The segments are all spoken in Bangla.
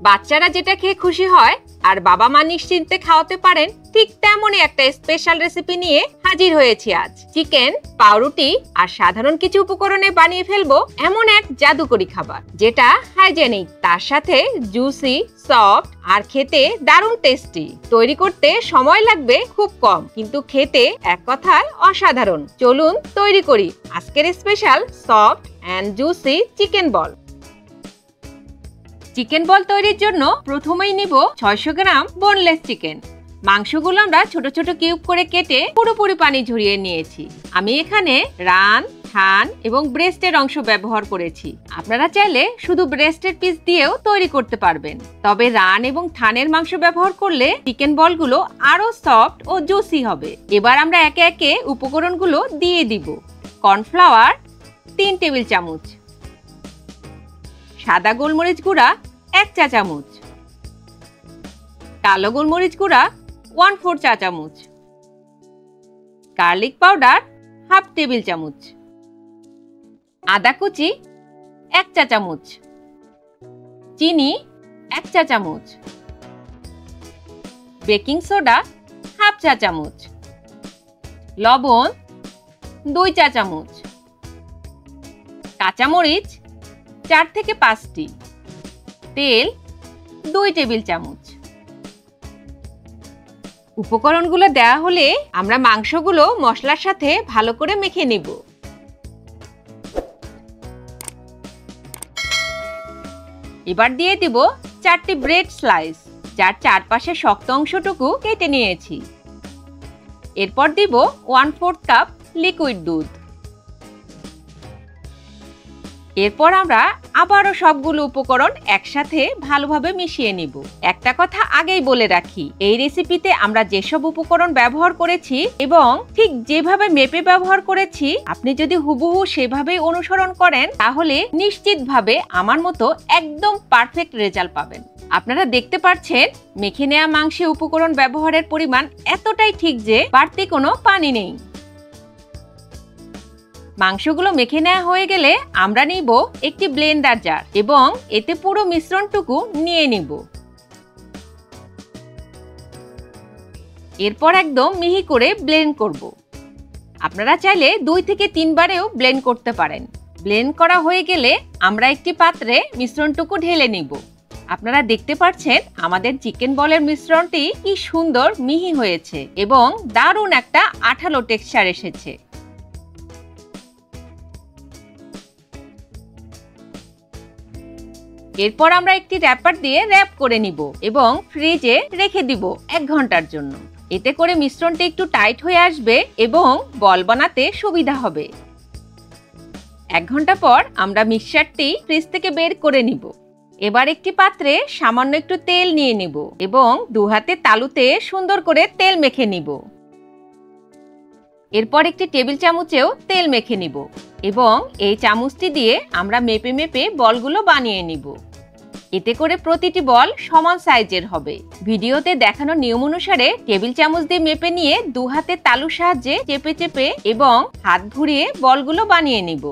বাচ্চারা যেটা খেয়ে খুশি হয় আর বাবা মা নিশ্চিন্তে খাওয়াতে পারেন, ঠিক তেমনই একটা স্পেশাল রেসিপি নিয়ে হাজির হয়েছি আজ। চিকেন, পাউরুটি আর সাধারণ কিছু উপকরণে বানিয়ে ফেলবো এমন এক জাদুকরি খাবার, যেটা হাইজেনিক, তার সাথে জুসি, সফট আর খেতে দারুণ টেস্টি। তৈরি করতে সময় লাগবে খুব কম, কিন্তু খেতে এক কথায় অসাধারণ। চলুন তৈরি করি আজকের special soft and juicy chicken ball. Chicken ball তৈরির জন্য প্রথমেই নিব 600 গ্রাম বোনলেস চিকেন। মাংসগুলো আমরা ছোট ছোট কিউব করে কেটে পুরোপুরি পানি ঝরিয়ে নিয়েছি। আমি এখানে রান, থান এবং ব্রেস্টের অংশ ব্যবহার করেছি। আপনারা চাইলে শুধু ব্রেস্টের পিস দিয়েও তৈরি করতে পারবেন, তবে রান এবং থানের মাংস ব্যবহার করলে চিকেন বলগুলো আরো সফট ও জুসি হবে। এবার আমরা একে একে উপকরণগুলো দিয়ে দিব। কর্নফ্লাওয়ার 3 টেবিল চামচ, সাদা গোলমরিচ গুঁড়া 1 চা চামচ, কালো গোলমরিচ গুঁড়া 1/4 চা চামচ, গার্লিক পাউডার 1/2 টেবিল চামচ, আদা কুচি 1 চা চামচ, চিনি 1 চা চামচ, বেকিং সোডা 1/2 চা চামচ, লবণ 2 চা চামচ, কাঁচামরিচ 4 থেকে 5টি, তেল 2 টেবিল চামচ। উপকরণগুলো দেওয়া হলে আমরা মাংসগুলো মশলার সাথে ভালো করে মেখে নিব। এবার দিয়ে দিব 4টি ব্রেড স্লাইস, যার চারপাশে শক্ত অংশটুকু কেটে নিয়েছি। এরপর দিব 1/4 কাপ লিকুইড দুধ। এরপর আমরা আবারও সবগুলো উপকরণ একসাথে ভালোভাবে মিশিয়ে নিব। একটা কথা আগেই বলে রাখি, এই রেসিপিতে আমরা যেসব উপকরণ ব্যবহার করেছি এবং ঠিক যেভাবে মেপে ব্যবহার করেছি, আপনি যদি হুবহু সেভাবেই অনুসরণ করেন তাহলে নিশ্চিতভাবে আমার মতো একদম পারফেক্ট রেজাল্ট পাবেন। আপনারা দেখতে পাচ্ছেন মেখে নেওয়া মাংসে উপকরণ ব্যবহারের পরিমাণ এতটাই ঠিক যে বাড়তি কোনো পানি নেই। মাংসগুলো মেখে নেওয়া হয়ে গেলে আমরা নিব একটি ব্লেন্ডার জার এবং এতে পুরো মিশ্রণটুকু নিয়ে নিব। এরপর একদম মিহি করে ব্লেন্ড করব। আপনারা চাইলে 2 থেকে 3 বারেও ব্লেন্ড করতে পারেন। ব্লেন্ড করা হয়ে গেলে আমরা একটি পাত্রে মিশ্রণটুকু ঢেলে নিব। আপনারা দেখতে পাচ্ছেন আমাদের চিকেন বলের মিশ্রণটি কি সুন্দর মিহি হয়েছে এবং দারুণ একটা আঠালো টেক্সচার এসেছে। এরপর আমরা একটি র‍্যাপার দিয়ে র‍্যাপ করে নিব এবং ফ্রিজে রেখে দিব 1 ঘন্টার জন্য। এতে করে মিশ্রণটি একটু টাইট হয়ে আসবে এবং বল বানাতে সুবিধা হবে। 1 ঘন্টা পর আমরা মিক্সচারটি ফ্রিজ থেকে বের করে নিব। এবার একটি পাত্রে সামান্য একটু তেল নিয়ে নিব এবং 2 হাতে তালুতে সুন্দর করে তেল মেখে নিব। এরপর একটি টেবিল চামচেও তেল মেখে নিব এবং এই চামচটি দিয়ে আমরা মেপে মেপে বলগুলো বানিয়ে নিব। এতে করে প্রতিটি বল সমান সাইজের হবে। ভিডিওতে দেখানো নিয়ম অনুসারে টেবিল চামচ দিয়ে মেপে নিয়ে 2 হাতে তালুর সাহায্যে চেপে চেপে এবং হাত ঘুরিয়ে বলগুলো বানিয়ে নিব।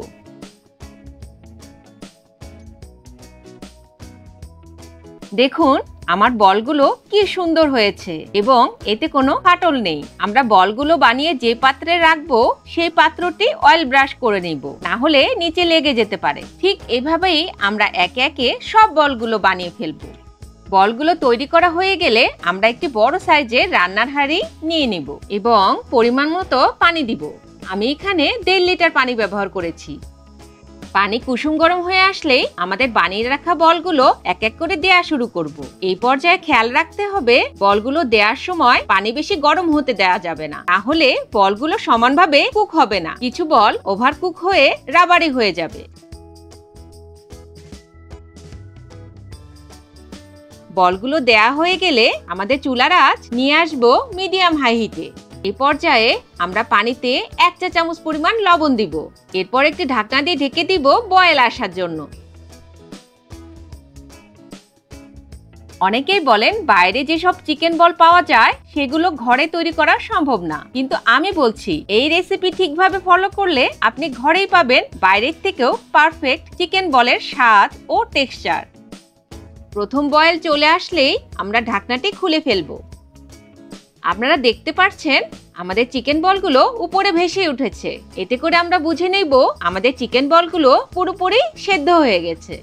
দেখুন আমার বলগুলো কি সুন্দর হয়েছে এবং এতে কোনো ফাটল নেই। আমরা বলগুলো বানিয়ে যে পাত্রে রাখবো সেই পাত্রটি অয়েল ব্রাশ করে নিব, না হলে নিচে লেগে যেতে পারে। ঠিক এভাবেই আমরা একে একে সব বলগুলো বানিয়ে ফেলবো। বলগুলো তৈরি করা হয়ে গেলে আমরা একটি বড় সাইজের রান্নার হাঁড়ি নিয়ে নিব এবং পরিমাণ মতো পানি দিব। আমি এখানে 1.5 লিটার পানি ব্যবহার করেছি। পানি কুসুম গরম হয়ে আসলেই আমাদের বানিয়ে রাখা বলগুলো এক এক করে দেয়া শুরু করব। এই পর্যায়ে খেয়াল রাখতে হবে বলগুলো দেওয়ার সময় পানি বেশি গরম হতে দেওয়া যাবে না, তাহলে বলগুলো সমানভাবে কুক হবে না। কিছু বল ওভার কুক হয়ে রাবারি হয়ে যাবে। বলগুলো দেয়া হয়ে গেলে আমাদের চুলার আঁচ নিয়ে আসবো মিডিয়াম হাই হিটে। এই পর্যায়ে আমরা পানিতে 1 চা চামচ পরিমাণ লবণ দিব। এরপর একটি ঢাকনা দিয়ে ঢেকে দিব বয়েল আসার জন্য। অনেকেই বলেন বাইরে যেসব চিকেন বল পাওয়া যায় সেগুলো ঘরে তৈরি করা সম্ভব না, কিন্তু আমি বলছি এই রেসিপি ঠিকভাবে ফলো করলে আপনি ঘরেই পাবেন বাইরের থেকেও পারফেক্ট চিকেন বলের স্বাদ ও টেক্সচার। প্রথম বয়েল চলে আসলেই আমরা ঢাকনাটি খুলে ফেলবো। আপনারা দেখতে পাচ্ছেন আমাদের চিকেন বলগুলো উপরে ভেসে উঠেছে। এতে করে আমরা বুঝে নেব আমাদের চিকেন বলগুলো পুরোপুরি সেদ্ধ হয়ে গেছে।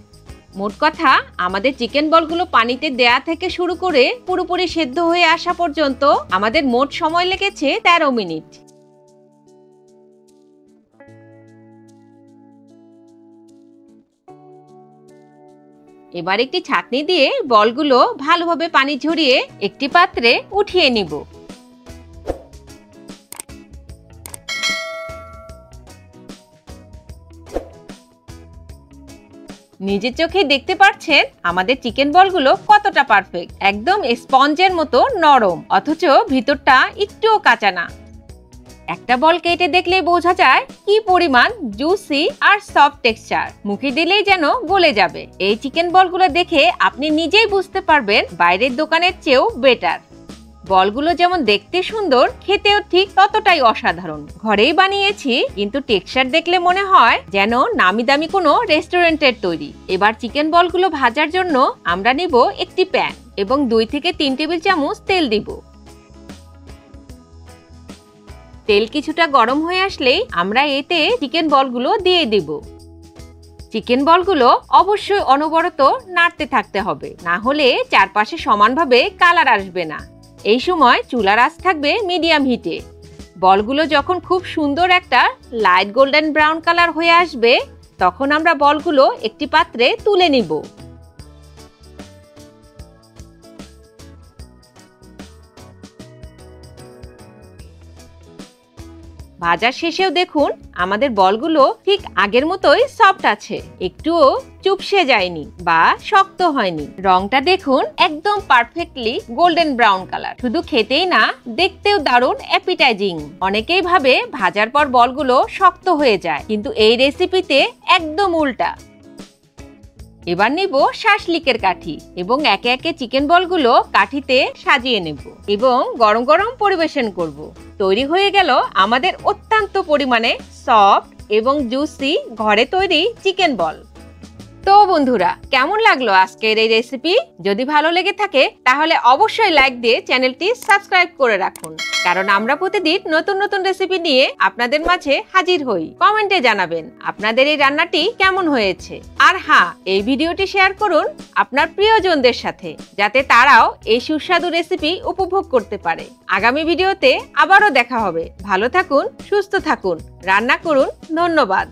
মোট কথা আমাদের চিকেন বলগুলো পানিতে দেয়া থেকে শুরু করে পুরোপুরি সেদ্ধ হয়ে আসা পর্যন্ত আমাদের মোট সময় লেগেছে 13 মিনিট। এবার একটি ছাঁকনি দিয়ে বলগুলো ভালোভাবে পানি ঝরিয়ে একটি পাত্রে উঠিয়ে নিব। নিজের চোখে দেখতে পাচ্ছেন আমাদের চিকেন বলগুলো কতটা পারফেক্ট, একদম স্পঞ্জের মতো নরম, অথচ ভিতরটা একটুও কাঁচা না। একটা বল কেটে দেখলেই বোঝা যায় কি পরিমাণ জুসি আর সফট টেক্সচার, মুখে দিলেই যেন গলে যাবে। এই চিকেন বলগুলো দেখে আপনি নিজেই বুঝতে পারবেন বাইরের দোকানের চেয়েও বেটার। বলগুলো যেমন দেখতে সুন্দর, খেতেও ঠিক ততটাই অসাধারণ। ঘরেই বানিয়েছি, কিন্তু টেক্সচার দেখলে মনে হয় যেন নামি দামি কোনো রেস্টুরেন্টের তৈরি। এবার চিকেন বলগুলো ভাজার জন্য আমরা নিব একটি প্যান এবং 2 থেকে 3 টেবিল চামচ তেল দিব। তেল কিছুটা গরম হয়ে আসলেই আমরা এতে চিকেন বলগুলো দিয়ে দিব। চিকেন বলগুলো অবশ্যই অনবরত নাড়তে থাকতে হবে, না হলে চারপাশে সমানভাবে কালার আসবে না। এই সময় চুলার আঁচ থাকবে মিডিয়াম হিটে। বলগুলো যখন খুব সুন্দর একটা লাইট গোল্ডেন ব্রাউন কালার হয়ে আসবে, তখন আমরা বলগুলো একটি পাত্রে তুলে নিব। ভাজা শেষেও দেখুন আমাদের বলগুলো ঠিক আগের মতোই সফট আছে, একটুও চুপসে যায়নি বা শক্ত হয়নি। রংটা দেখুন একদম পারফেক্টলি গোল্ডেন ব্রাউন কালার। শুধু খেতেই না, দেখতেও দারুণ অ্যাপিটাইজিং। অনেকেই ভাবে ভাজার পর বলগুলো শক্ত হয়ে যায়, কিন্তু এই রেসিপিতে একদম উল্টা। এবার নিব শাসলিকের কাঠি এবং একে একে চিকেন বলগুলো কাঠিতে সাজিয়ে নেব এবং গরম গরম পরিবেশন করব। তৈরি হয়ে গেল আমাদের অত্যন্ত পরিমাণে সফট এবং জুসি ঘরে তৈরি চিকেন বল। তো বন্ধুরা, কেমন লাগলো আজকের এই রেসিপি? যদি ভালো লেগে থাকে তাহলে অবশ্যই লাইক দিয়ে চ্যানেলটি সাবস্ক্রাইব করে রাখুন, কারণ আমরা প্রতিদিন নতুন নতুন রেসিপি নিয়ে আপনাদের মাঝে হাজির হই। কমেন্টে জানাবেন আপনাদের এই রান্নাটি কেমন হয়েছে। আর হ্যাঁ, এই ভিডিওটি শেয়ার করুন আপনার প্রিয়জনদের সাথে, যাতে তারাও এই সুস্বাদু রেসিপি উপভোগ করতে পারে। আগামী ভিডিওতে আবারও দেখা হবে। ভালো থাকুন, সুস্থ থাকুন, রান্না করুন। ধন্যবাদ।